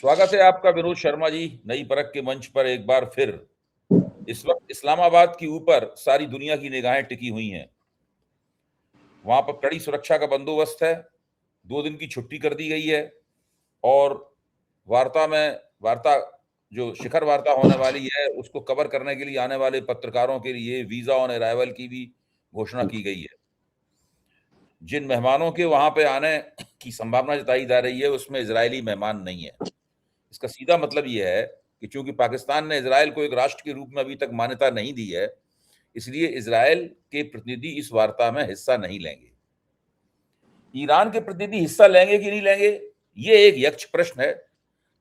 स्वागत है आपका विनोद शर्मा जी नई परख के मंच पर एक बार फिर। इस वक्त इस्लामाबाद के ऊपर सारी दुनिया की निगाहें टिकी हुई हैं। वहां पर कड़ी सुरक्षा का बंदोबस्त है, 2 दिन की छुट्टी कर दी गई है और वार्ता जो शिखर वार्ता होने वाली है उसको कवर करने के लिए आने वाले पत्रकारों के लिए वीजा ऑन अराइवल की भी घोषणा की गई है। जिन मेहमानों के वहां पे आने की संभावना जताई जा रही है उसमें इजरायली मेहमान नहीं है। इसका सीधा मतलब यह है कि चूंकि पाकिस्तान ने इजराइल को एक राष्ट्र के रूप में अभी तक मान्यता नहीं दी है, इसलिए इजराइल के प्रतिनिधि इस वार्ता में हिस्सा नहीं लेंगे। ईरान के प्रतिनिधि हिस्सा लेंगे कि नहीं लेंगे, ये एक यक्ष प्रश्न है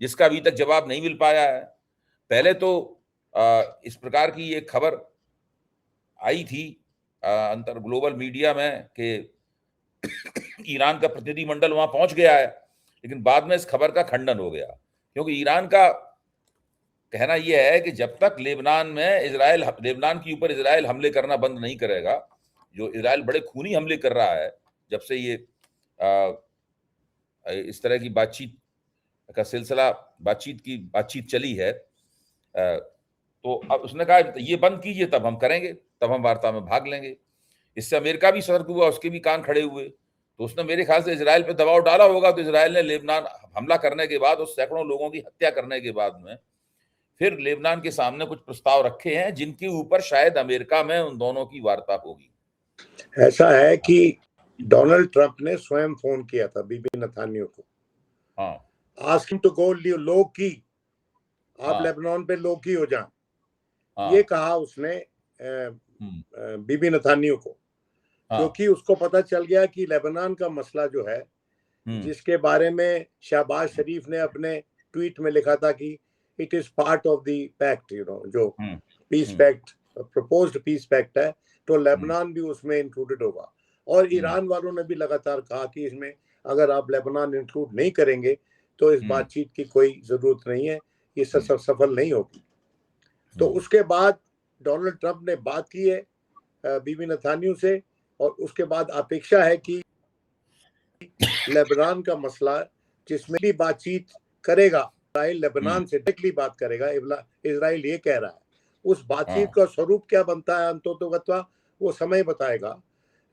जिसका अभी तक जवाब नहीं मिल पाया है। पहले तो इस प्रकार की एक खबर आई थी अंतर ग्लोबल मीडिया में कि ईरान का प्रतिनिधिमंडल वहां पहुंच गया है, लेकिन बाद में इस खबर का खंडन हो गया क्योंकि ईरान का कहना यह है कि जब तक लेबनान के ऊपर इजराइल हमले करना बंद नहीं करेगा, जो इजराइल बड़े खूनी हमले कर रहा है जब से ये इस तरह की बातचीत का सिलसिला बातचीत चली है, तो अब उसने कहा ये बंद कीजिए तब हम करेंगे, तब हम वार्ता में भाग लेंगे। इससे अमेरिका भी सतर्क हुआ, उसके भी कान खड़े हुए। तो उसने मेरे ख्याल से इजराइल पे दबाव डाला होगा। तो इजराइल ने लेबनान हमला करने के बाद, उस सैकड़ों लोगों की हत्या करने के बाद में फिर लेबनान के सामने कुछ प्रस्ताव रखे हैं जिनके ऊपर शायद अमेरिका में उन दोनों की वार्ता होगी। ऐसा है कि डोनाल्ड ट्रंप ने स्वयं फोन किया था बीबी नेतन्याहू को, आस्क हिम टू गो लो की, आप लेबनान पे लो की हो जाएं, ये कहा उसने बीबी नेतन्याहू को, क्योंकि उसको पता चल गया कि लेबनान का मसला जो है, जिसके बारे में शहबाज शरीफ ने अपने ट्वीट में लिखा था कि it is part of the pact, जो peace pact, proposed peace pact है, तो लेबनान भी उसमें इंक्लूडेड होगा। और ईरान वालों ने भी लगातार कहा कि इसमें अगर आप लेबनान इंक्लूड नहीं करेंगे तो इस बातचीत की कोई जरूरत नहीं है, ये सफल नहीं होगी। तो उसके बाद डोनाल्ड ट्रंप ने बात की है बीबी नेतन्याहू से, और उसके बाद अपेक्षा है कि लेबनान का मसला जिसमें भी बातचीत करेगा, इजराइल लेबनान से डायरेक्टली बात करेगा, इजराइल ये कह रहा है। उस बातचीत का स्वरूप क्या बनता है अंततोगत्वा वो समय बताएगा,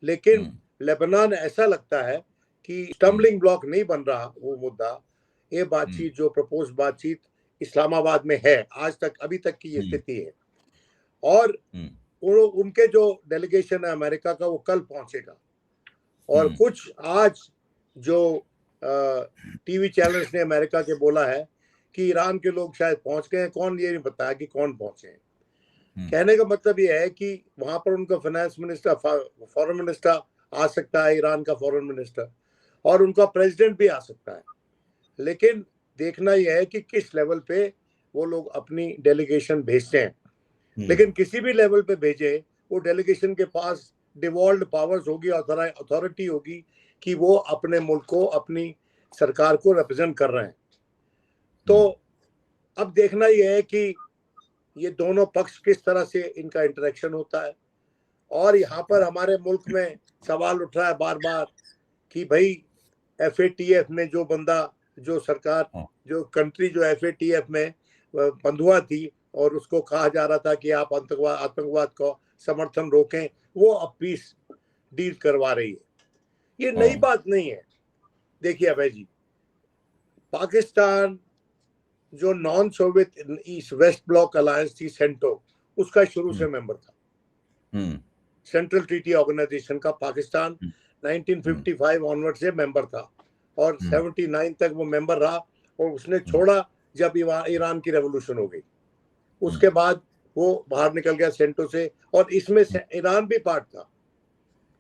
लेकिन लेबनान ऐसा लगता है कि स्टम्बलिंग ब्लॉक नहीं बन रहा वो मुद्दा। ये बातचीत जो प्रपोज बातचीत इस्लामाबाद में है, आज तक अभी तक की ये स्थिति है। और उनके जो डेलीगेशन है अमेरिका का, वो कल पहुंचेगा। और कुछ आज जो टीवी चैनल्स ने अमेरिका के बोला है कि ईरान के लोग शायद पहुंच गए हैं, कौन ये नहीं बताया कि कौन पहुंचे हैं। कहने का मतलब ये है कि वहां पर उनका फाइनेंस मिनिस्टर, फॉरेन मिनिस्टर आ सकता है, ईरान का फॉरेन मिनिस्टर, और उनका प्रेसिडेंट भी आ सकता है। लेकिन देखना यह है कि किस लेवल पे वो लोग अपनी डेलीगेशन भेजते हैं। लेकिन किसी भी लेवल पे भेजे, वो डेलीगेशन के पास डिवॉल्व्ड पावर्स होगी, अथॉरिटी होगी कि वो अपने मुल्क को, अपनी सरकार को रिप्रेजेंट कर रहे हैं। तो अब देखना यह है कि ये दोनों पक्ष किस तरह से इनका इंटरेक्शन होता है। और यहाँ पर हमारे मुल्क में सवाल उठ रहा है बार बार कि भाई FATF में जो बंदा, जो सरकार, जो कंट्री जो FATF में बंधुआ थी और उसको कहा जा रहा था कि आप आतंकवाद को समर्थन रोकें, वो अब पीस डील करवा रही है। ये नई बात नहीं है। देखिए अभय जी, पाकिस्तान जो non Soviet east west block alliance थी, सेंटो, उसका शुरू से मेंबर था। सेंट्रल ट्रीटी ऑर्गेनाइजेशन का पाकिस्तान 1955 ऑनवर्ड से मेंबर था और 79 तक वो मेंबर रहा, और उसने छोड़ा जब ईरान की रेवोल्यूशन हो गई। उसके बाद वो बाहर निकल गया सेंटो से, और इसमें ईरान भी पार्ट था।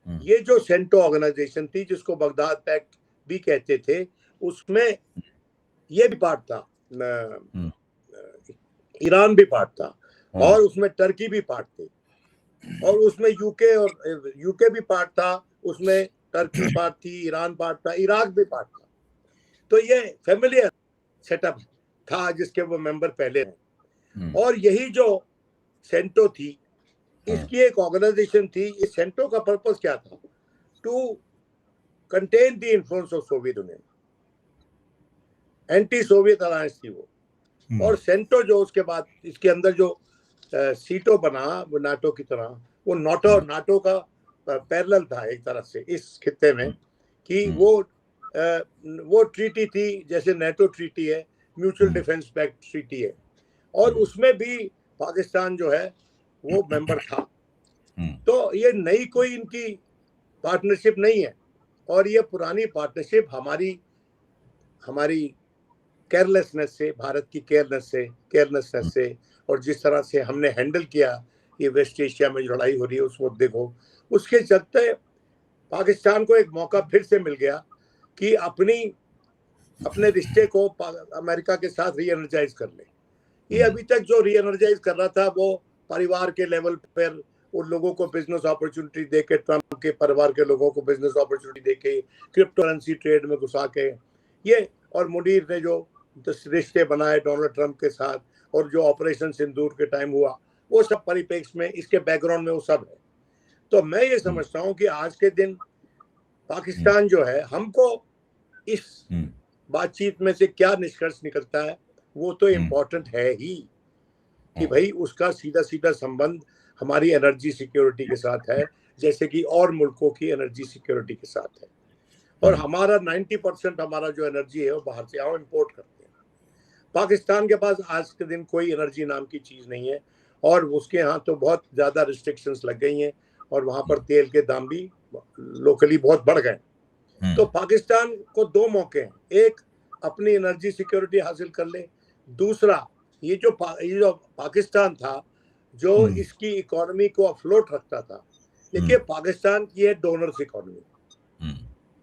ये जो सेंटो ऑर्गेनाइजेशन थी, जिसको बगदाद पैक्ट भी कहते थे, उसमें ये भी पार्ट था, ईरान भी पार्ट था, और उसमें टर्की भी पार्ट थी, और उसमें यूके भी पार्ट था, उसमें टर्की पार्ट थी, ईरान पार्ट था, इराक भी पार्ट था। तो ये फैमिलियर सेटअप था जिसके वो मेंबर पहले हैं। और यही जो सेंटो थी, इसकी एक ऑर्गेनाइजेशन थी। इस सेंटो का पर्पस क्या था? To contain the influence of Soviet Union anti Soviet alliance थी वो। और सेंटो जो उसके बाद इसके अंदर जो सीटो बना वो नाटो की तरह, वो नाटो का पैरेलल था एक तरह से इस खित्ते में, कि वो ट्रीटी थी जैसे नेटो ट्रीटी है, म्यूचुअल डिफेंस पैक्ट ट्रीटी है, और उसमें भी पाकिस्तान जो है वो मेंबर था। तो ये नई कोई इनकी पार्टनरशिप नहीं है, और ये पुरानी पार्टनरशिप हमारी केयरलेसनेस से, भारत की केयरलेसनेस से और जिस तरह से हमने हैंडल किया ये वेस्ट एशिया में जो लड़ाई हो रही है उस मुद्दे को, उसके चलते पाकिस्तान को एक मौका फिर से मिल गया कि अपने रिश्ते को अमेरिका के साथ री एनर्जाइज कर ले। ये अभी तक जो री एनर्जाइज कर रहा था वो परिवार के लेवल पर उन लोगों को बिजनेस अपॉर्चुनिटी देके, ट्रम्प के परिवार के लोगों को बिजनेस अपॉर्चुनिटी देके, क्रिप्टो करेंसी ट्रेड में घुसा के, ये और मुनीर ने जो रिश्ते बनाए डोनाल्ड ट्रम्प के साथ और जो ऑपरेशन सिंदूर के टाइम हुआ, वो सब परिप्रेक्ष्य में, इसके बैकग्राउंड में वो सब है। तो मैं ये समझता हूँ कि आज के दिन पाकिस्तान जो है, हमको इस बातचीत में से क्या निष्कर्ष निकलता है वो तो इम्पोर्टेंट है ही, कि भाई उसका सीधा सीधा संबंध हमारी एनर्जी सिक्योरिटी के साथ है, जैसे कि और मुल्कों की एनर्जी सिक्योरिटी के साथ है। और हमारा 90% हमारा जो एनर्जी है वो बाहर से हम इंपोर्ट करते हैं। पाकिस्तान के पास आज के दिन कोई एनर्जी नाम की चीज नहीं है, और उसके यहाँ तो बहुत ज्यादा रिस्ट्रिक्शंस लग गई हैं, और वहां पर तेल के दाम भी लोकली बहुत बढ़ गए। तो पाकिस्तान को दो मौके हैं, एक अपनी एनर्जी सिक्योरिटी हासिल कर ले, दूसरा ये जो पाकिस्तान था जो इसकी इकोनॉमी को अफ्लोट रखता था। देखिए पाकिस्तान की है donors economy,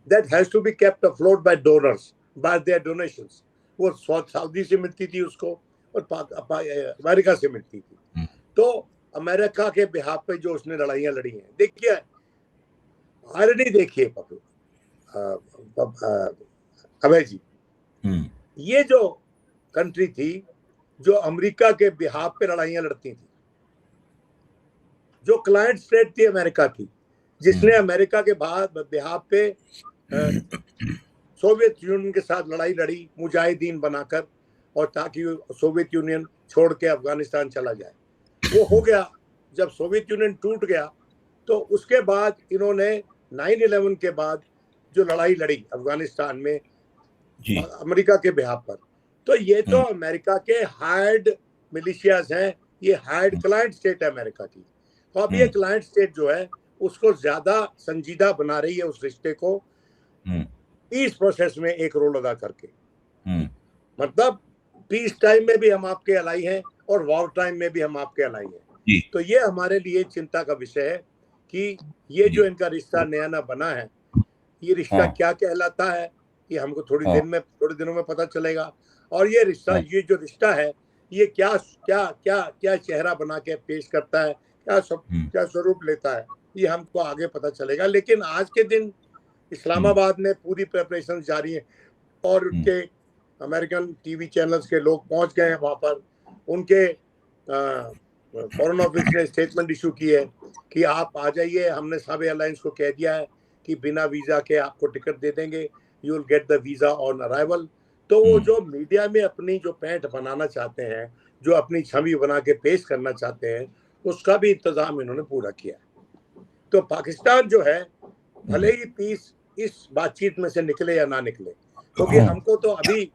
that has to be kept afloat by donors, by their donations. वो सऊदी से मिलती थी उसको, और अमेरिका से मिलती थी। तो अमेरिका के बिहाफ पे जो उसने लड़ाइयां लड़ी हैं, देखिए आयरनी देखिए अभय जी, ये जो कंट्री थी जो अमेरिका के बिहाफ पे लड़ाइयां लड़ती थी, जो क्लाइंट स्टेट थी अमेरिका की, जिसने अमेरिका के बिहाफ पे सोवियत यूनियन के साथ लड़ाई लड़ी मुजाहिदीन बनाकर, और ताकि सोवियत यूनियन छोड़ के अफगानिस्तान चला जाए। वो हो गया। जब सोवियत यूनियन टूट गया तो उसके बाद इन्होंने 9/11 के बाद जो लड़ाई लड़ी अफगानिस्तान में अमेरिका के बिहाफ पर, तो ये तो अमेरिका के हायर्ड मिलिशियाज हैं, ये हायर्ड क्लाइंट स्टेट है अमेरिका की। तो अब ये क्लाइंट स्टेट जो है उसको ज्यादा संजीदा बना रही है उस रिश्ते को, पीस प्रोसेस में एक रोल अदा करके। मतलब पीस टाइम में भी हम आपके अलाई हैं और वॉर टाइम में भी हम आपके अलाई हैं। तो ये हमारे लिए चिंता का विषय है कि ये जो इनका रिश्ता नया ना बना है, ये रिश्ता क्या कहलाता है, ये हमको थोड़े दिनों में पता चलेगा। और ये जो रिश्ता है ये क्या क्या क्या क्या चेहरा बना के पेश करता है, क्या स्वरूप लेता है, ये हमको आगे पता चलेगा। लेकिन आज के दिन इस्लामाबाद में पूरी प्रिपरेशन जारी है, और उनके अमेरिकन टीवी चैनल्स के लोग पहुंच गए हैं वहां पर। उनके फॉरेन ऑफिस ने स्टेटमेंट इशू की है कि आप आ जाइए, हमने सब एयरलाइंस को कह दिया है कि बिना वीजा के आपको टिकट दे देंगे, you will get the visa on arrival. तो वो जो मीडिया में अपनी जो पैंट बनाना चाहते हैं, जो अपनी छवि बना के पेश करना चाहते हैं, उसका भी इंतजाम इन्होंने पूरा किया। तो पाकिस्तान जो है भले ही पीस इस बातचीत में से निकले या ना निकले, क्योंकि हमको तो अभी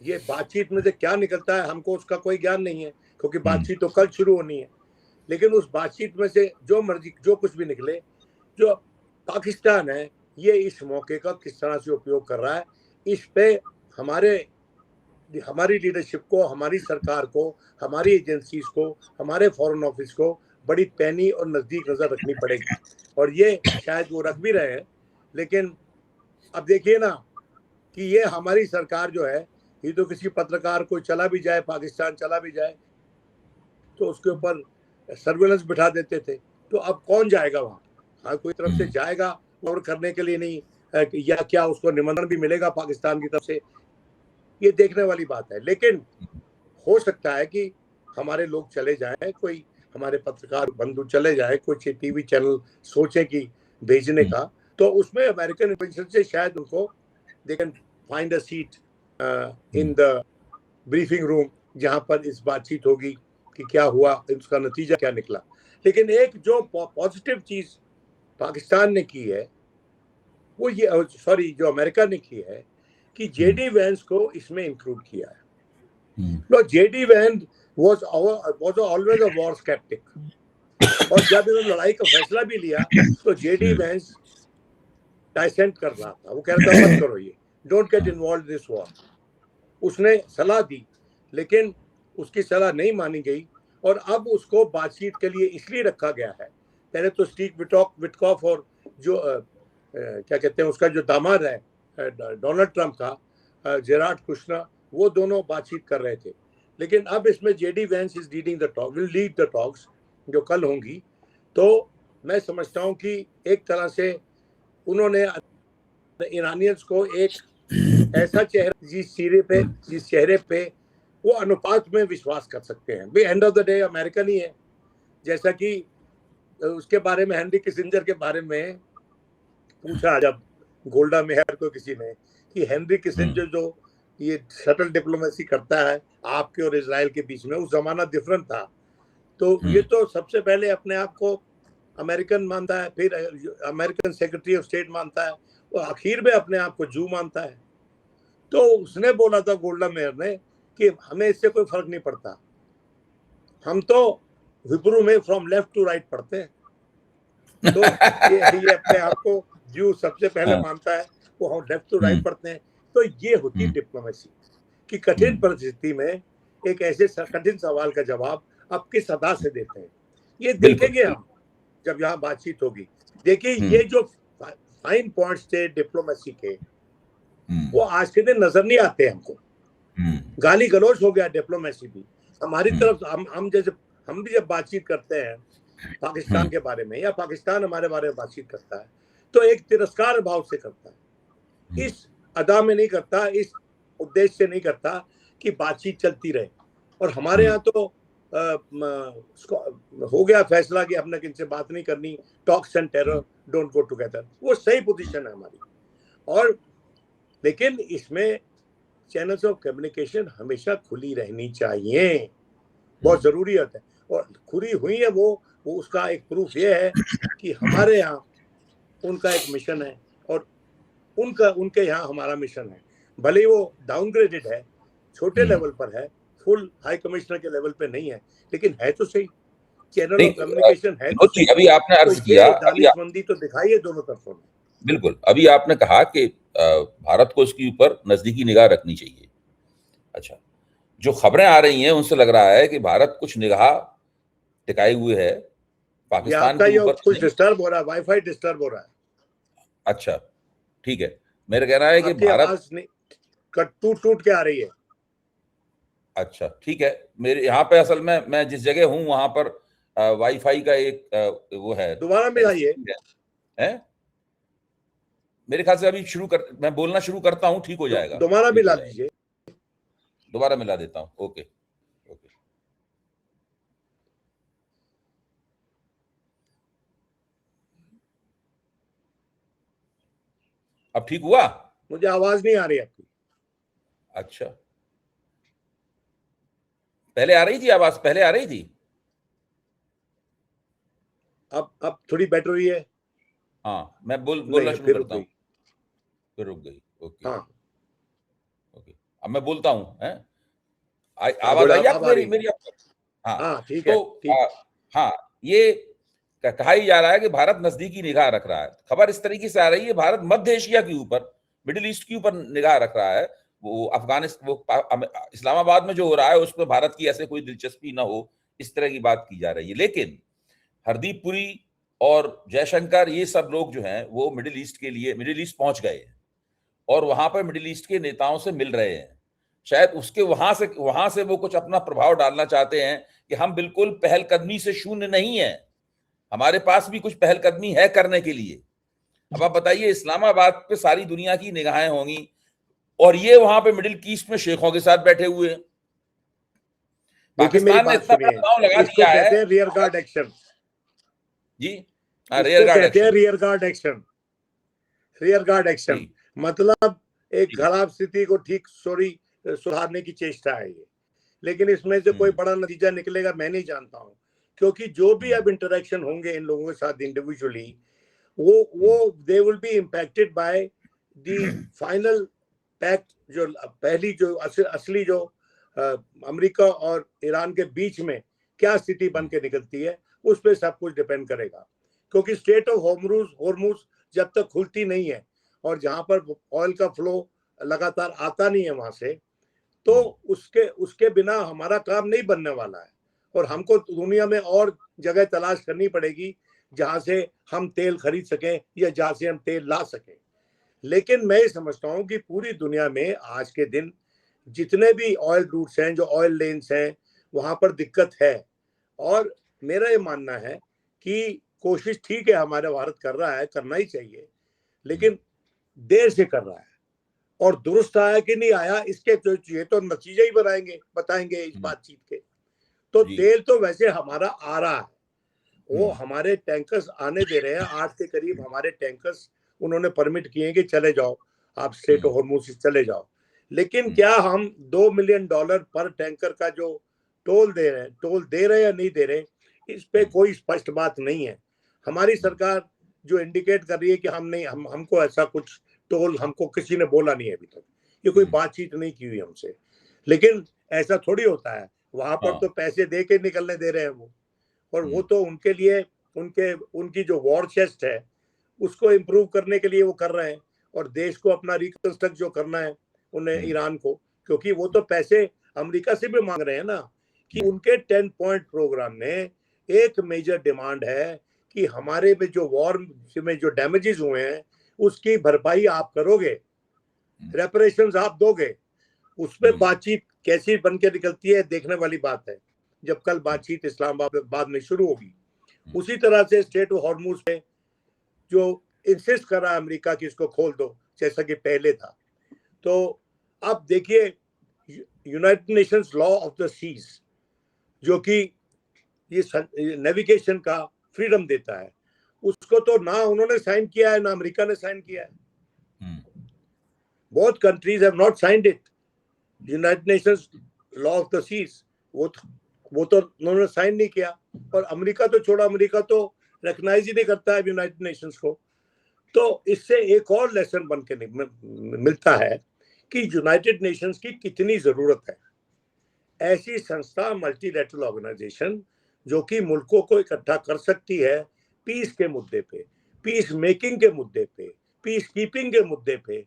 ये बातचीत में से क्या निकलता है हमको उसका कोई ज्ञान नहीं है, क्योंकि बातचीत तो कल शुरू होनी है। लेकिन उस बातचीत में से जो मर्जी जो कुछ भी निकले, जो पाकिस्तान है ये इस मौके का किस तरह से उपयोग कर रहा है, इस पे हमारी लीडरशिप को, हमारी सरकार को, हमारी एजेंसीज को, हमारे फॉरेन ऑफिस को बड़ी पैनी और नजदीक नजर रखनी पड़ेगी। और ये शायद वो रख भी रहे हैं, लेकिन अब देखिए ना कि ये हमारी सरकार जो है, ये तो किसी पत्रकार को चला भी जाए, पाकिस्तान चला भी जाए तो उसके ऊपर सर्वेलेंस बिठा देते थे। तो अब कौन जाएगा वहां? हाँ, कोई तरफ से जाएगा और करने के लिए नहीं, या क्या उसको निमंत्रण भी मिलेगा पाकिस्तान की तरफ से, ये देखने वाली बात है। लेकिन हो सकता है कि हमारे लोग चले जाएं, कोई हमारे पत्रकार बंधु चले जाए, कुछ टीवी चैनल सोचे कि भेजने का, तो उसमें अमेरिकन एम्बेसी से शायद उनको they can find a seat in the briefing room, जहां पर इस बातचीत होगी कि क्या हुआ, उसका नतीजा क्या निकला। लेकिन एक जो पॉजिटिव चीज पाकिस्तान ने की है वो ये, सॉरी, जो अमेरिका ने की है कि जेडी वैंस को इसमें इंक्लूड किया है। No, JD Vance was always a war skeptic, और जब इन्होंने लड़ाई का फैसला भी लिया तो जेडी वैंस डाइसेंट कर रहा था, वो कह रहा था मत करो ये, don't get involve this war. उसने सलाह दी लेकिन उसकी सलाह नहीं मानी गई, और अब उसको बातचीत के लिए इसलिए रखा गया है। पहले तो स्टीव विटकॉफ और जो क्या कहते हैं उसका जो दामाद है डोनाल्ड ट्रंप का, जेराड कुशनर, वो दोनों बातचीत कर रहे थे। लेकिन अब इसमें JD Vance is leading the talk, will lead the talks जो कल होंगी। तो मैं समझता हूं कि एक तरह से उन्होंने ईरानियंस को एक ऐसा चेहरा, जिस चेहरे पे वो अनुपात में विश्वास कर सकते हैं। भाई end of the day American ही है। जैसा कि उसके बारे में, हेनरी किसिंजर के बारे में पूछा जब गोल्डा मेयर को किसी ने कि हेनरी किसिंजर जो ये शटल डिप्लोमेसी करता है आपके और इजराइल के बीच में, उस जमाना डिफरेंट था, तो ये तो सबसे पहले अपने आप को अमेरिकन मानता है, फिर अमेरिकन सेक्रेटरी ऑफ स्टेट मानता है, और आखिर में अपने आप को जू मानता है। तो उसने बोला था गोल्डा मेयर ने कि हमें इससे कोई फर्क नहीं पड़ता, हम तो हिब्रू में फ्रॉम लेफ्ट टू राइट पढ़ते हैं। तो ये अपने आप को जू सबसे पहले मानता है, वो हम लेफ्ट टू राइट पढ़ते हैं। तो ये होती डिप्लोमेसी कि कठिन परिस्थिति में एक ऐसे कठिन सवाल का जवाब आप किस अदा से देते हैं, ये देखेंगे हम जब यहाँ बातचीत होगी। देखिए ये जो फाइन पॉइंट्स थे डिप्लोमेसी के, वो आज के दिन नजर नहीं आते हमको। गाली गलौज हो गया डिप्लोमेसी भी हमारी तरफ। हम भी जब बातचीत करते हैं पाकिस्तान के बारे में, या पाकिस्तान हमारे बारे में बातचीत करता है, तो एक तिरस्कार भाव से करता है, इस अदा में नहीं करता, इस उद्देश्य से नहीं करता कि बातचीत चलती रहे। और हमारे यहाँ तो हो गया फैसला कि हमने किनसे बात नहीं करनी, talks and terror don't go together. वो सही पोजीशन है हमारी। और लेकिन इसमें चैनल्स ऑफ कम्युनिकेशन हमेशा खुली रहनी चाहिए, बहुत जरूरी होता है। और खुली हुई है वो उसका एक प्रूफ ये है कि हमारे यहाँ उनका एक मिशन है और उनके यहाँ हमारा मिशन है। भले वो डाउनग्रेडेड है, छोटे लेवल पर है, फुल हाई कमिश्नर के लेवल पे नहीं है, लेकिन है तो सही, चैनल ऑफ कम्युनिकेशन है तो सही। अभी आपने अर्ज किया, दानिशमंदी तो दिखाई है दोनों तरफों में। बिल्कुल, अभी आपने कहा कि भारत को इसके ऊपर नजदीकी निगाह रखनी चाहिए। अच्छा, जो खबरें आ रही हैं उनसे लग रहा है कि भारत कुछ निगाह टिकाए हुए है पाकिस्तान के ऊपर। कुछ डिस्टर्ब हो रहा है, वाईफाई डिस्टर्ब हो रहा है। अच्छा, ठीक है। मेरा कहना है कि भारत टूट के आ रही है। अच्छा, ठीक है। मेरे यहाँ पे असल में मैं जिस जगह हूँ वहां पर वाईफाई का एक वो है। दोबारा मिलाइए। है मेरे ख्याल से अभी मैं बोलना शुरू करता हूँ, ठीक हो जाएगा। दोबारा मिला दीजिए। दोबारा मिला देता हूँ। ओके। अब ठीक हुआ? मुझे आवाज नहीं आ रही आपकी। अच्छा, पहले आ रही थी आवाज, पहले आ रही थी। अब थोड़ी बेटर हुई है। हाँ, मैं बोलना शुरू करता हूँ, फिर रुक गई। ओके। हाँ, ओके, अब मैं बोलता हूँ। आवाज आई आपको मेरी? हाँ, ठीक है। हाँ, ये कहा ही जा रहा है कि भारत नजदीकी निगाह रख रहा है। खबर इस तरीके से आ रही है, भारत मध्य एशिया के ऊपर, मिडिल ईस्ट के ऊपर निगाह रख रहा है। वो अफगानिस्तान, इस्लामाबाद में जो हो रहा है उसमें भारत की ऐसे कोई दिलचस्पी ना हो, इस तरह की बात की जा रही है। लेकिन हरदीप पुरी और जयशंकर, ये सब लोग जो हैं वो मिडिल ईस्ट पहुंच गए हैं और वहां पर मिडिल ईस्ट के नेताओं से मिल रहे हैं। शायद उसके वहां से वो कुछ अपना प्रभाव डालना चाहते हैं कि हम बिल्कुल पहलकदमी से शून्य नहीं है, हमारे पास भी कुछ पहलकदमी है करने के लिए। अब आप बताइए, इस्लामाबाद पे सारी दुनिया की निगाहें होंगी और ये वहां पे मिडिल ईस्ट में शेखों के साथ बैठे हुए हैं। पाकिस्तान ने इतना दांव लगा दिया है। रियर गार्ड एक्शन जी, rear guard action. Rear guard action मतलब एक खराब स्थिति को सुधारने की चेष्टा है ये। लेकिन इसमें से कोई बड़ा नतीजा निकलेगा मैं नहीं जानता हूँ, क्योंकि जो भी अब इंटरेक्शन होंगे इन लोगों के साथ इंडिविजुअली, वो they will be impacted by the final pact. जो पहली जो असली जो अमेरिका और ईरान के बीच में क्या स्थिति बन के निकलती है, उस पर सब कुछ डिपेंड करेगा। क्योंकि स्ट्रेट ऑफ हॉर्मुज जब तक खुलती नहीं है और जहां पर ऑयल का फ्लो लगातार आता नहीं है वहां से, तो उसके बिना हमारा काम नहीं बनने वाला है। और हमको दुनिया में और जगह तलाश करनी पड़ेगी जहां से हम तेल खरीद सकें या जहां से हम तेल ला सकें। लेकिन मैं समझता हूं कि पूरी दुनिया में आज के दिन जितने भी ऑयल रूट्स हैं, जो ऑयल लेन्स हैं, वहां पर दिक्कत है। और मेरा ये मानना है कि कोशिश ठीक है हमारा भारत कर रहा है, करना ही चाहिए, लेकिन देर से कर रहा है। और दुरुस्त आया कि नहीं आया, इसके तो ये तो नतीजे ही बताएंगे इस बातचीत के। तो तेल तो वैसे हमारा आ रहा है, वो हमारे टैंकर्स आने दे रहे हैं। 8 के करीब हमारे टैंकर्स उन्होंने परमिट किए कि चले जाओ, आप स्ट्रेट ऑफ हॉर्मुज से चले जाओ। लेकिन क्या हम $2 मिलियन पर टैंकर का जो टोल दे रहे हैं या नहीं दे रहे, इस पे कोई स्पष्ट बात नहीं है। हमारी सरकार जो इंडिकेट कर रही है कि हमको ऐसा कुछ टोल हमको किसी ने बोला नहीं है अभी तक, ये कोई बातचीत नहीं की हुई हमसे। लेकिन ऐसा थोड़ी होता है, वहां पर तो पैसे दे के निकलने दे रहे हैं वो। और वो तो उनके लिए उनकी जो वॉर चेस्ट है उसको इम्प्रूव करने के लिए वो कर रहे हैं। और देश को अपना रिकंस्ट्रक्ट जो करना है उन्हें, ईरान को, क्योंकि वो तो पैसे अमेरिका से भी मांग रहे हैं ना, कि उनके 10 पॉइंट प्रोग्राम में एक मेजर डिमांड है कि हमारे में जो वॉर में जो डैमेजेस हुए हैं उसकी भरपाई आप करोगे, रेपरेशंस आप दोगे। उस पर बातचीत कैसी बन के निकलती है देखने वाली बात है, जब कल बातचीत इस्लामाबाद में शुरू होगी। उसी तरह से स्ट्रेट ऑफ हॉर्मुज पे जो इंसिस्ट कर रहा है अमेरिका कि इसको खोल दो जैसा कि पहले था। तो अब देखिए, United Nations law of the seas, जो कि ये नेविगेशन का फ्रीडम देता है, उसको तो ना उन्होंने साइन किया है ना अमेरिका ने साइन किया है। Both countries have not signed it. United Nations law of the seas वो तो उन्होंने साइन नहीं किया। और अमेरिका तो छोड़ा, अमेरिका तो रिकॉग्नाइज ही नहीं करता है यूनाइटेड नेशंस को। तो इससे एक और लेसन बन के मिलता है कि यूनाइटेड नेशंस की कितनी जरूरत है। ऐसी संस्था, मल्टीलैटरल ऑर्गेनाइजेशन, जो कि मुल्कों को इकट्ठा कर सकती है पीस के मुद्दे पे, पीस मेकिंग के मुद्दे पे, पीस कीपिंग के मुद्दे पे।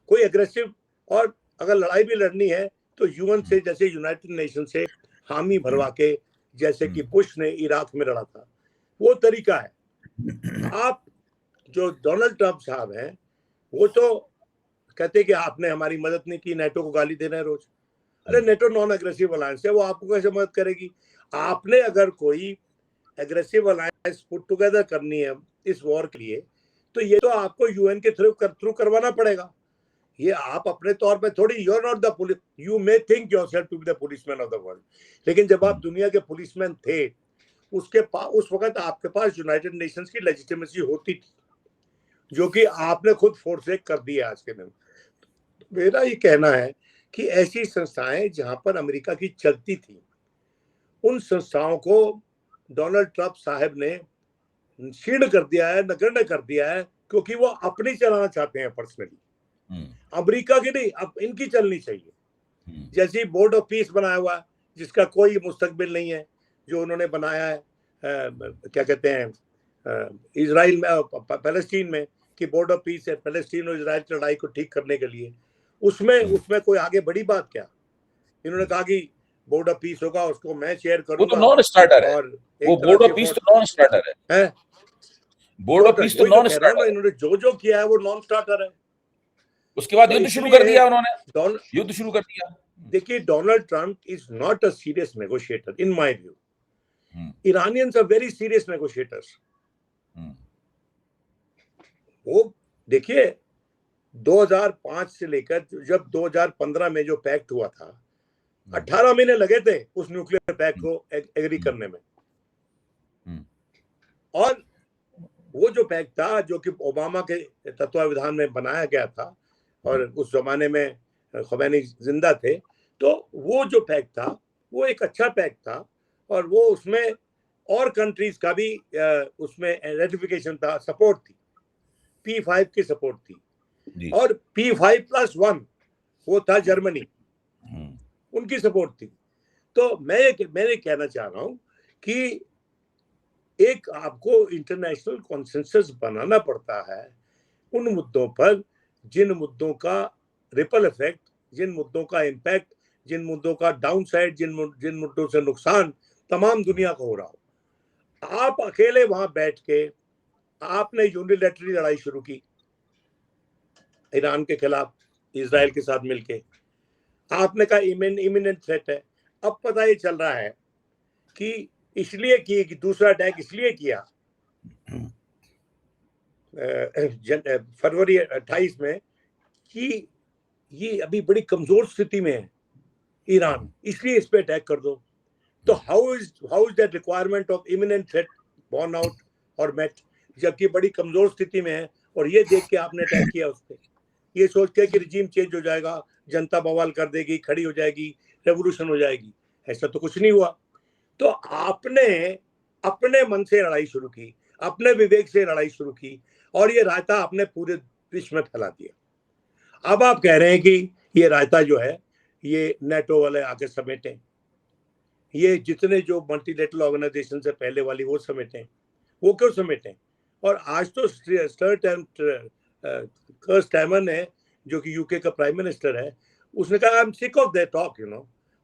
कोई एग्रेसिव, और अगर लड़ाई भी लड़नी है तो यूएन से, जैसे यूनाइटेड नेशन से हामी भरवा के, जैसे कि बुश ने इराक में लड़ा था, वो तरीका है। आप जो डोनाल्ड ट्रंप साहब हैं, वो तो कहते कि आपने हमारी मदद नहीं की, नेटो को गाली दे रहे हैं रोज। अरे नेटो नॉन एग्रेसिव अलायंस है, वो आपको कैसे मदद करेगी? आपने अगर कोई एग्रेसिव अलायंस पुट टुगेदर करनी है इस वॉर के लिए, तो ये तो आपको यूएन के थ्रू करवाना पड़ेगा। ये आप अपने तौर पे थोड़ी, you are not the police, you may think yourself to be the policeman of the world, लेकिन जब आप दुनिया के पुलिसमैन थे, उस वक्त आपके पास यूनाइटेड नेशंस की लेजिटिमेसी होती थी, जो कि आपने खुद फोर्सेक कर दिया आज के दिन। मेरा ये कहना है कि ऐसी संस्थाएं जहां पर अमेरिका की चलती थी, उन संस्थाओं को डोनाल्ड ट्रंप साहब ने क्षीण कर दिया है, नगण्य कर दिया है, क्योंकि वो अपनी चलाना चाहते हैं पर्सनली, अमेरिका की नहीं, अब इनकी चलनी चाहिए। जैसे बोर्ड ऑफ पीस बनाया हुआ, जिसका कोई मुस्तकबिल नहीं है, जो उन्होंने बनाया है क्या कहते हैं इजराइल में, पैलेस्टीन में, कि बोर्ड ऑफ पीस है पैलेस्टीन और इजराइल की लड़ाई को ठीक करने के लिए। उसमें कोई आगे बड़ी बात क्या? इन्होंने कहा कि बोर्ड ऑफ पीस होगा, उसको मैं चेयर करूंगा। वो तो नॉन स्टार्टर है, वो बोर्ड ऑफ पीस तो नॉन स्टार्टर है। बोर्ड ऑफ पीस तो नॉन स्टार्टर है। इन्होंने जो किया है वो नॉन स्टार्टर है। उसके बाद युद्ध शुरू कर दिया उन्होंने, युद्ध शुरू कर दिया। देखिए, Donald Trump is not a serious negotiator in my view. Iranians are very serious negotiators. वो देखिए, 2005 से लेकर जब 2015 में जो पैक्ट हुआ था, 18 महीने लगे थे उस न्यूक्लियर पैक्ट को एग्री करने में। और वो जो पैक्ट था, जो कि ओबामा के तत्वावधान में बनाया गया था, और उस जमाने में ख़ुमैनी जिंदा थे, तो वो जो पैक्ट था वो एक अच्छा पैक्ट था, और वो उसमें और कंट्रीज का भी उसमें रेटिफिकेशन था, सपोर्ट थी, P5 की सपोर्ट थी, और P5+1 वो था जर्मनी, उनकी सपोर्ट थी। तो मैं कहना चाह रहा हूं कि एक आपको इंटरनेशनल कॉन्सेंसस बनाना पड़ता है उन मुद्दों पर जिन मुद्दों का रिपल इफेक्ट, जिन मुद्दों का इम्पैक्ट, जिन मुद्दों का डाउन साइड, जिन मुद्दों से नुकसान तमाम दुनिया को हो रहा हो। आप अकेले वहां बैठ के आपने यूनिलैटरली लड़ाई शुरू की ईरान के खिलाफ, इजराइल के साथ मिलके, आपने कहा इमिनेंट थ्रेट है। अब पता ये चल रहा है कि इसलिए की कि दूसरा अटैक इसलिए किया फरवरी 28 में कि ये अभी बड़ी कमजोर स्थिति में है ईरान, इसलिए इस पे अटैक कर दो। तो how is that requirement of imminent threat borne out और मेट, जबकि बड़ी कमजोर स्थिति में है, और ये देख के आपने अटैक किया उस पर, ये सोच के कि रिजीम चेंज हो जाएगा, जनता बवाल कर देगी, खड़ी हो जाएगी, रेवोल्यूशन हो जाएगी। ऐसा तो कुछ नहीं हुआ। तो आपने अपने मन से लड़ाई शुरू की, अपने विवेक से लड़ाई शुरू की, और ये रायता आपने पूरे विश्व में फैला दिया। अब आप कह रहे हैं कि ये रायता जो है ये नेटो वाले आके समेटें, ये जितने जो मल्टीलेटरल ऑर्गेनाइजेशन से पहले वाली वो समेटें, वो क्यों समेटें? और आज तो कर स्टार्मर ने, जो कि यूके का प्राइम मिनिस्टर है, उसने कहा I am sick of their talk,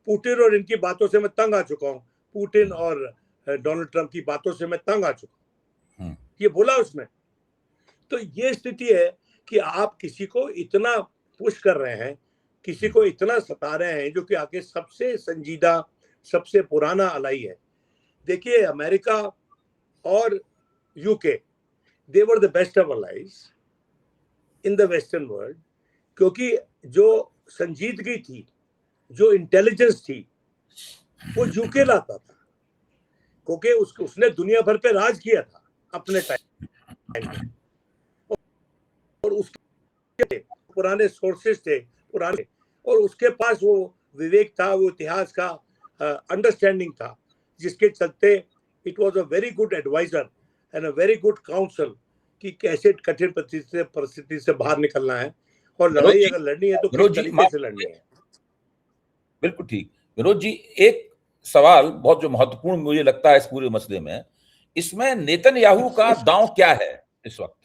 Putin और इनकी बातों से मैं तंग आ चुका हूँ, पुतिन और डोनाल्ड ट्रंप की बातों से मैं तंग आ चुका हूँ, ये बोला उसने। तो ये स्थिति है कि आप किसी को इतना पुश कर रहे हैं, किसी को इतना सता रहे हैं, जो कि आगे सबसे संजीदा, सबसे पुराना अलाई है। देखिए, अमेरिका और UK, they were the best of allies in the western world, क्योंकि जो संजीदगी थी, जो इंटेलिजेंस थी, वो यूके लाता था, क्योंकि उसने दुनिया भर पे राज किया था अपने टाइम में, और उसके पुराने सोर्सेस थे, पुराने, और उसके पास वो विवेक था, वो इतिहास का अंडरस्टैंडिंग था, जिसके चलते it was a very good adviser and a very good counsel कि कैसे कठिन परिस्थिति से बाहर निकलना है, और लड़ाई अगर लड़नी है तो किस तरीके से लड़नी है। बिल्कुल ठीक। विनोद जी, एक सवाल बहुत जो महत्वपूर्ण मुझे लगता है इस पूरे मसले में, इसमें नेतन्याहू का दांव क्या है इस वक्त?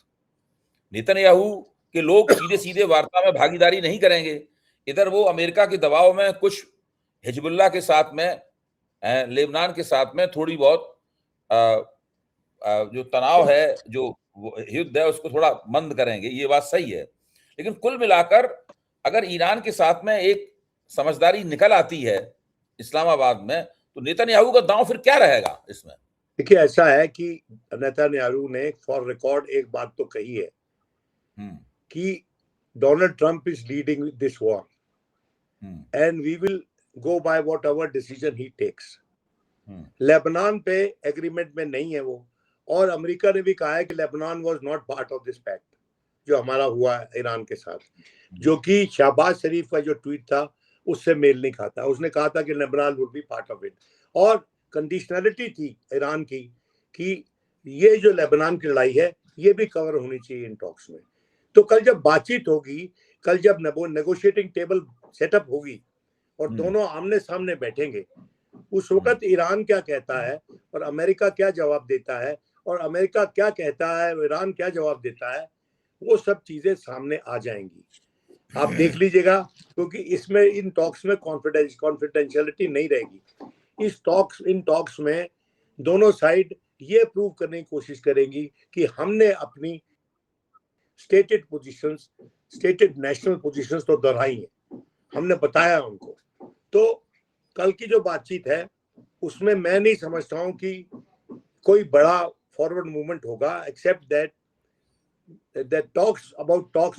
नेतन्याहू के लोग सीधे सीधे वार्ता में भागीदारी नहीं करेंगे। इधर वो अमेरिका के दबाव में कुछ हिजबुल्लाह के साथ में, लेबनान के साथ में थोड़ी बहुत जो तनाव है, जो युद्ध है, उसको थोड़ा मंद करेंगे, ये बात सही है। लेकिन कुल मिलाकर अगर ईरान के साथ में एक समझदारी निकल आती है इस्लामाबाद में, तो नेतन्याहू का दांव फिर क्या रहेगा इसमें? देखिए, ऐसा है कि नेतन्याहू ने फॉर रिकॉर्ड एक बात तो कही है कि Donald Trump is leading this war and we will go by whatever decision he takes. Lebanon पे एग्रीमेंट में नहीं है वो, और अमेरिका ने भी कहा है कि Lebanon was not part of this pact जो हमारा हुआ है ईरान के साथ, जो कि शहबाज शरीफ का जो ट्वीट था उससे मेल नहीं खाता। उसने कहा था कि Lebanon would be part of it, और कंडीशनलिटी थी ईरान की कि ये जो लेबनान की लड़ाई है ये भी कवर होनी चाहिए इन टॉक्स में। तो कल जब बातचीत होगी, कल जब नेगोशिएटिंग टेबल सेटअप होगी और दोनों आमने सामने बैठेंगे, उस वक्त ईरान क्या कहता है और अमेरिका क्या जवाब देता है, और अमेरिका क्या कहता है, ईरान क्या जवाब देता है, वो सब चीजें सामने आ जाएंगी। आप देख लीजिएगा, क्योंकि इसमें इन टॉक्स में कॉन्फिडेंशियलिटी नहीं रहेगी। इन टॉक्स में दोनों साइड ये प्रूव करने की कोशिश करेंगी कि हमने अपनी stated positions, stated national positions तो दोहराई हैं, हमने बताया उनको। तो कल की जो बातचीत है उसमें मैं नहीं समझता हूं कि कोई बड़ा फॉरवर्ड मूवमेंट होगा, except that talks about talks,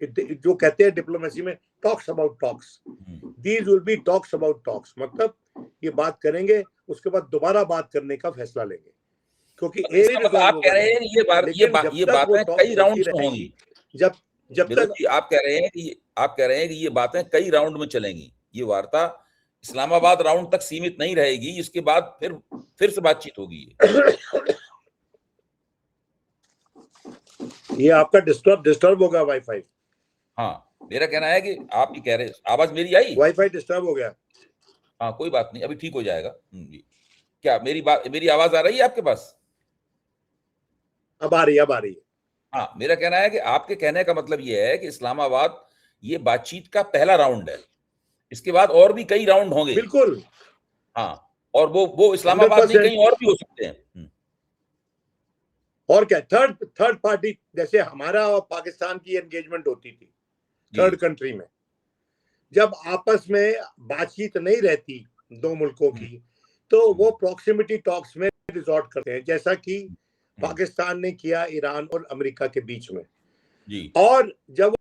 जो कहते हैं डिप्लोमेसी में talks about talks, these will be talks about talks, मतलब ये बात करेंगे, उसके बाद दोबारा बात करने का फैसला लेंगे, क्योंकि आप कह रहे हैं ये बातें कई राउंड्स में होंगी। जब जब विनोद तक जी, आप कह रहे हैं कि ये बातें कई राउंड में चलेंगी, ये वार्ता इस्लामाबाद राउंड तक सीमित नहीं रहेगी, इसके बाद फिर से बातचीत होगी। ये आपका डिस्टर्ब होगा वाईफाई। हाँ, मेरा कहना है कि आप ही कह रहे, आवाज मेरी आई? वाईफाई डिस्टर्ब हो गया। हाँ, कोई बात नहीं, अभी ठीक हो जाएगा। जी, क्या मेरी आवाज आ रही है आपके पास? अब आ रही है। हाँ, मेरा कहना है कि आपके कहने का मतलब ये है कि इस्लामाबाद ये बातचीत का पहला राउंड है, इसके बाद और भी कई राउंड होंगे। बिल्कुल। हाँ, और वो इस्लामाबाद नहीं, 100%। कहीं और भी हो सकते हैं। और क्या, थर्ड पार्टी, जैसे हमारा और पाकिस्तान की एंगेजमेंट होती थी थर्ड कंट्री में, जब आपस में बातचीत नहीं रहती दो मुल्कों की, तो वो प्रॉक्सिमिटी टॉक्स में रिजॉर्ट करते हैं, जैसा कि पाकिस्तान ने किया ईरान और अमेरिका के बीच में जी। और जब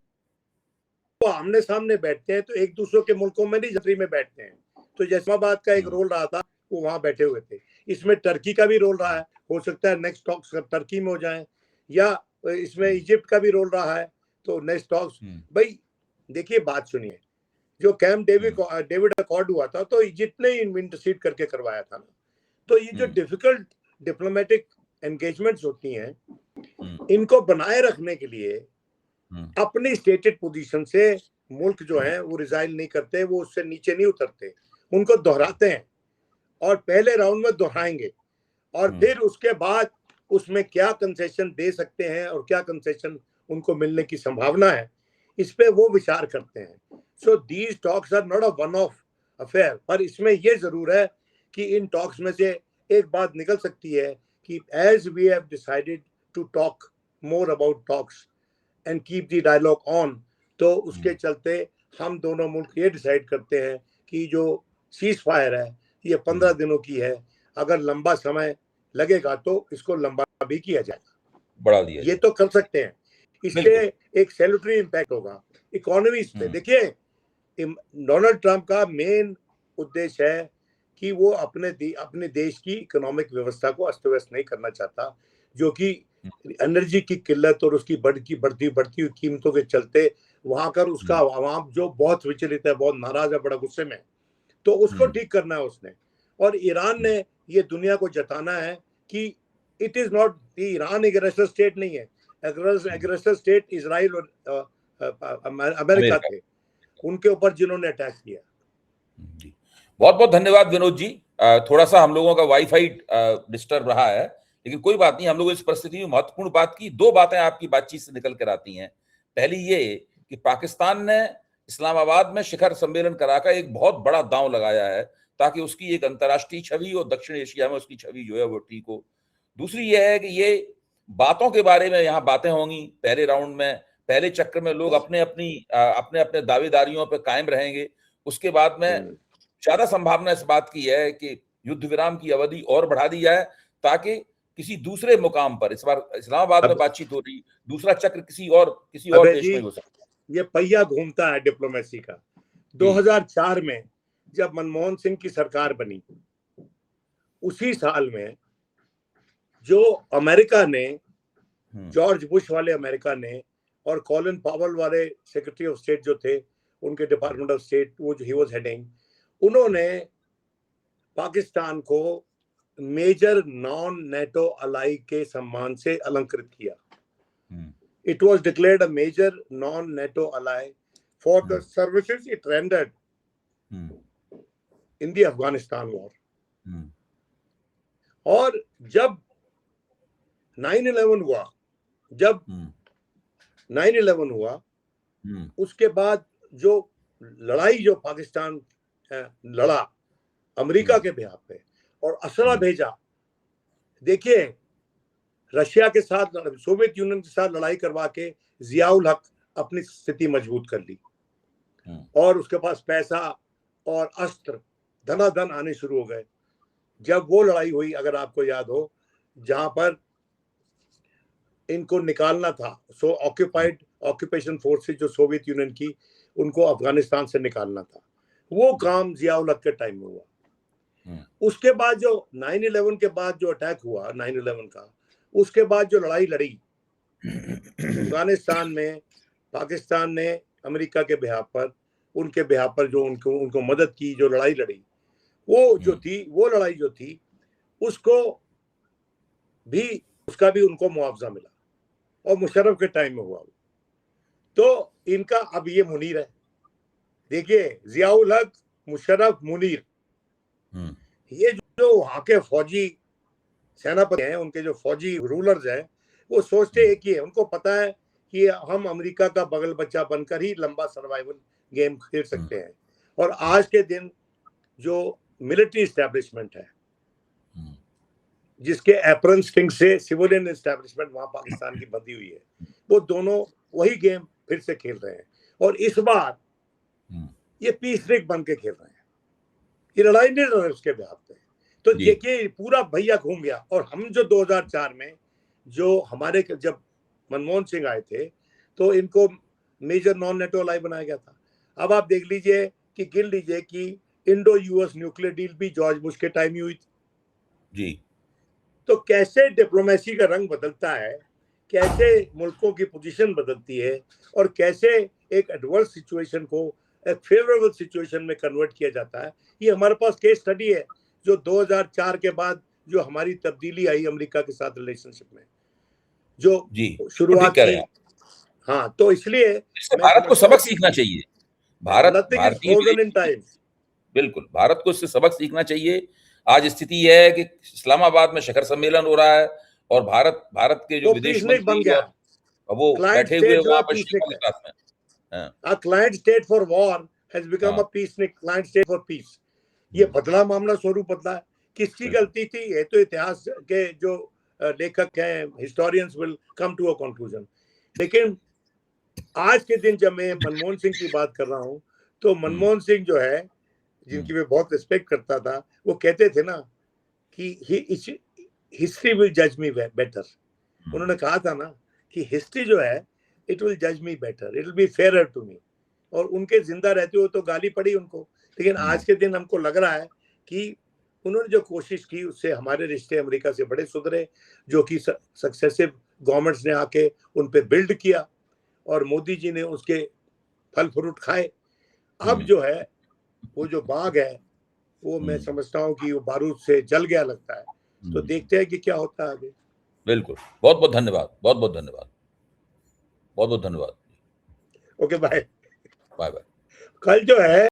वो आमने सामने बैठते हैं तो एक दूसरे के मुल्कों में नहीं, जत्री में बैठते हैं। तो इस्लामाबाद का एक रोल रहा था, वो वहां बैठे हुए थे। इसमें टर्की का भी रोल रहा है, हो सकता है नेक्स्ट टॉक्स टर्की में हो जाए, या इसमें इजिप्ट का भी रोल रहा है, तो नेक्स्ट टॉक्स। भाई देखिए, बात सुनिए, जो कैंप डेविड अकॉर्ड हुआ था तो इजिप्ट ने इंटरसीड करके करवाया था ना। तो ये जो डिफिकल्ट डिप्लोमेटिक एंगेजमेंट्स होती हैं, इनको बनाए रखने के लिए अपनी स्टेटेड पोजीशन से मुल्क जो है वो रिजाइन नहीं करते, वो उससे नीचे नहीं उतरते, उनको दोहराते हैं और पहले राउंड में दोहराएंगे और फिर उसके बाद उसमें क्या कंसेशन दे सकते हैं और क्या कंसेशन उनको मिलने की संभावना है, इस पे वो विचार करते हैं। So these talks are not a one off affair, पर इसमें ये जरूर है कि इन टॉक्स में से एक बात निकल सकती है कि as we have decided to talk more about talks and keep the dialogue on, तो उसके चलते हम दोनों मुल्क ये डिसाइड करते हैं कि जो सीज फायर है ये 15 दिनों की है, अगर लंबा समय लगेगा तो इसको लंबा भी किया जाएगा, बढ़ा दिया ये तो कर सकते हैं। इससे एक सैल्यूटरी इम्पैक्ट होगा इकोनॉमीज पे। देखिए, डोनाल्ड ट्रंप का मेन उद्देश्य है कि वो अपने देश की इकोनॉमिक व्यवस्था को अस्त व्यस्त नहीं करना चाहता, जो कि एनर्जी की किल्लत और उसकी बढ़ती हुई कीमतों के चलते वहां कर उसका आवाम जो बहुत विचलित है, बहुत नाराज है, बड़ा गुस्से में, तो उसको ठीक करना है उसने। और ईरान ने ये दुनिया को जताना है कि it is not, Iran aggressor state नहीं है, एग्रेसर स्टेट इजराइल और अमेरिका थे, उनके ऊपर जिन्होंने अटैक किया। जी, बहुत बहुत धन्यवाद विनोद जी। थोड़ा सा हम लोगों का वाईफाई डिस्टर्ब रहा है, लेकिन कोई बात नहीं, हम लोग इस परिस्थिति में महत्वपूर्ण बात की। दो बातें आपकी बातचीत से निकल कर आती हैं। पहली ये कि पाकिस्तान ने इस्लामाबाद में शिखर सम्मेलन कराकर एक बहुत बड़ा दांव लगाया है ताकि उसकी एक अंतर्राष्ट्रीय छवि और दक्षिण एशिया में उसकी छवि जो है वो ठीक हो। दूसरी यह है कि ये बातों के बारे में यहाँ बातें होंगी पहले राउंड में, पहले चक्र में लोग अपने अपने दावेदारियों पर कायम रहेंगे। उसके बाद में ज्यादा संभावना इस बात की है कि युद्ध विराम की अवधि और बढ़ा दी जाए ताकि किसी दूसरे मुकाम पर, इस बार इस्लामाबाद में बातचीत हो रही, दूसरा चक्र किसी और देश में हो सकता है। ये पहिया घूमता है डिप्लोमेसी का। 2004 में जब मनमोहन सिंह की सरकार बनी, उसी साल में जो अमेरिका ने, जॉर्ज बुश वाले अमेरिका ने और कॉलिन पावेल वाले सेक्रेटरी ऑफ स्टेट जो थे, उनके डिपार्टमेंट ऑफ स्टेट, वो जो ही वाज हेडिंग, उन्होंने पाकिस्तान को मेजर नॉन नेटो अलाई के सम्मान से अलंकृत किया। It was declared a major non-NATO ally for the services it rendered in the Afghanistan war. और जब 9/11 हुआ, उसके बाद जो लड़ाई जो पाकिस्तान लड़ा अमेरिका के बिहाफ पे और असला भेजा, देखिए रशिया के साथ, सोवियत यूनियन के साथ लड़ाई करवा के जियाउल हक अपनी स्थिति मजबूत कर ली और उसके पास पैसा और अस्त्र धनाधन आने शुरू हो गए। जब वो लड़ाई हुई, अगर आपको याद हो, जहां पर इनको निकालना था, ऑक्यूपेशन फोर्सेस जो सोवियत यूनियन की, उनको अफगानिस्तान से निकालना था, वो काम जियाउल हक के टाइम में हुआ। उसके बाद जो 9/11 के बाद जो अटैक हुआ 9/11 का, उसके बाद जो लड़ाई लड़ी अफगानिस्तान में पाकिस्तान ने अमेरिका के बिहाफ पर, उनके बिहाफ पर जो उनको मदद की, जो लड़ाई लड़ी, वो लड़ाई जो थी उसको भी, उसका भी उनको मुआवजा मिला, और मुशर्रफ के टाइम में हुआ। तो इनका अब ये मुनीर है, देखिए जियाउल हक, मुशर्रफ, मुनीर, ये जो वहां के फौजी सेनापति हैं, उनके जो फौजी रूलर्स हैं, वो सोचते एक ही है, उनको पता है कि हम अमेरिका का बगल बच्चा बनकर ही लंबा सर्वाइवल गेम खेल सकते हैं। और आज के दिन जो मिलिट्री एस्टेब्लिशमेंट है, जिसके एप्रन स्ट्रिंग से सिविलियन एस्टेब्लिशमेंट वहां पाकिस्तान की बंधी हुई है, वो दोनों वही गेम फिर से खेल रहे हैं, और इस बार ये पीस रिग बन के खेल रहे हैं, ये लड़ाई नहीं लड़ रहे उसके बिहाफ पे। तो देखिए पूरा भैया घूम गया। और हम जो 2004 में जो हमारे, जब मनमोहन सिंह आए थे तो इनको मेजर नॉन नेटो अलाई बनाया गया था। अब आप देख लीजिए कि गिन लीजिए कि इंडो यूएस न्यूक्लियर डील भी जॉर्ज बुश के टाइम ही हुई थी जी। तो कैसे डिप्लोमेसी का रंग बदलता है, कैसे मुल्कों की पोजीशन बदलती है, और कैसे एक एडवर्स सिचुएशन को एक फेवरेबल सिचुएशन में कन्वर्ट किया जाता है। ये हमारे पास केस स्टडी है, जो 2004 के बाद जो हमारी तब्दीली आई अमेरिका के साथ रिलेशनशिप में, जो शुरुआत की। हाँ, तो इसलिए भारत को सबक सीखना चाहिए। बिल्कुल, भारत को इससे सबक सीखना चाहिए। आज स्थिति यह है कि इस्लामाबाद में शिखर सम्मेलन हो रहा है और भारत के जो विदेश मंत्री बन गया, वो बैठे हुए वहां पर client state for war has become a peacenik, client state for peace. ये बदला मामला, स्वरूप बदला है। किसकी गलती थी? ये तो इतिहास के जो लेखक हैं, historians will come to a conclusion. लेकिन आज के दिन जब मैं मनमोहन सिंह की बात कर रहा हूं, तो मनमोहन सिंह जो है, जिनकी मैं बहुत रिस्पेक्ट करता था, वो कहते थे ना कि हिस्ट्री विल जज मी बेटर। उन्होंने कहा था ना कि हिस्ट्री जो है, इट विल जज me better, it will be fair to me. और उनके जिंदा रहते हुए तो गाली पड़ी उनको, लेकिन आज के दिन हमको लग रहा है कि उन्होंने जो कोशिश की उससे हमारे रिश्ते अमेरिका से बड़े सुधरे, जो कि सक्सेसिव गवर्नमेंट्स ने आके उन पे बिल्ड किया, और मोदी जी ने उसके फल फ्रूट खाए। अब जो है वो जो बाग है, वो मैं समझता हूँ कि वो बारूद से जल गया लगता है। तो देखते हैं कि क्या होता है आगे। बिल्कुल, बहुत बहुत धन्यवाद, बहुत बहुत धन्यवाद, बहुत बहुत धन्यवाद। Okay, bye bye bye. कल जो है